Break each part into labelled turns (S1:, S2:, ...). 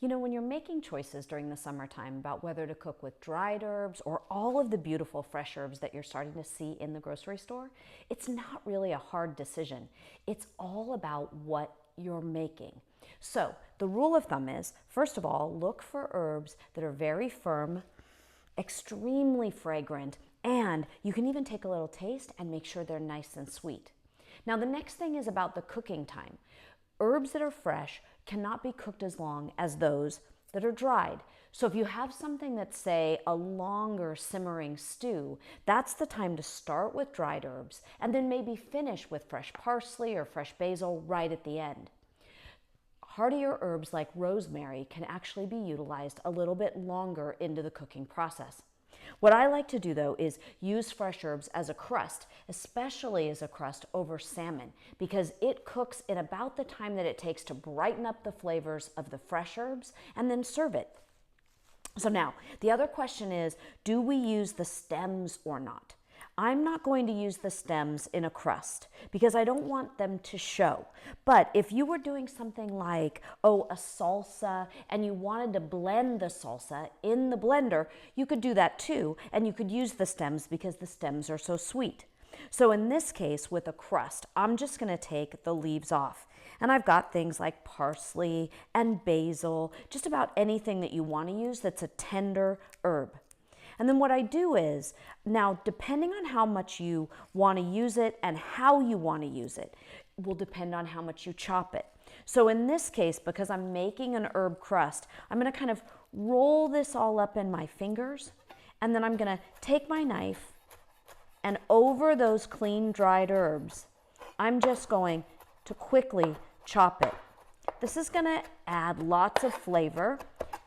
S1: You know, when you're making choices during the summertime about whether to cook with dried herbs or all of the beautiful fresh herbs that you're starting to see in the grocery store, it's not really a hard decision. It's all about what you're making. So the rule of thumb is, first of all, look for herbs that are very firm, extremely fragrant, and you can even take a little taste and make sure they're nice and sweet. Now, the next thing is about the cooking time. Herbs that are fresh cannot be cooked as long as those that are dried. So if you have something that's, say, a longer simmering stew, that's the time to start with dried herbs and then maybe finish with fresh parsley or fresh basil right at the end. Heartier herbs like rosemary can actually be utilized a little bit longer into the cooking process. What I like to do, though, is use fresh herbs as a crust, especially as a crust over salmon, because it cooks in about the time that it takes to brighten up the flavors of the fresh herbs and then serve it. So now, the other question is, do we use the stems or not? I'm not going to use the stems in a crust because I don't want them to show. But if you were doing something like, a salsa, and you wanted to blend the salsa in the blender, you could do that too, and you could use the stems because the stems are so sweet. So in this case, with a crust, I'm just going to take the leaves off. And I've got things like parsley and basil, just about anything that you want to use that's a tender herb. And then what I do is, now depending on how much you want to use it and how you want to use it, will depend on how much you chop it. So in this case, because I'm making an herb crust, I'm going to kind of roll this all up in my fingers, and then I'm going to take my knife, and over those clean dried herbs, I'm just going to quickly chop it. This is going to add lots of flavor,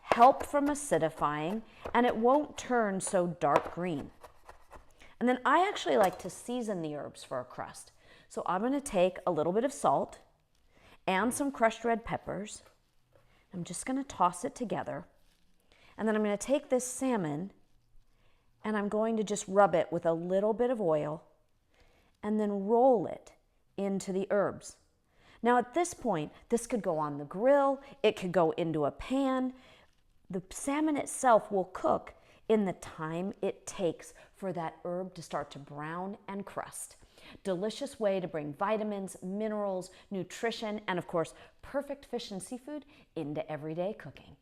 S1: help from acidifying, and it won't turn so dark green. And then I actually like to season the herbs for a crust. So I'm going to take a little bit of salt and some crushed red peppers. I'm just going to toss it together. And then I'm going to take this salmon and I'm going to just rub it with a little bit of oil and then roll it into the herbs. Now at this point, this could go on the grill, it could go into a pan. The salmon itself will cook in the time it takes for that herb to start to brown and crust. Delicious way to bring vitamins, minerals, nutrition, and of course, perfect fish and seafood into everyday cooking.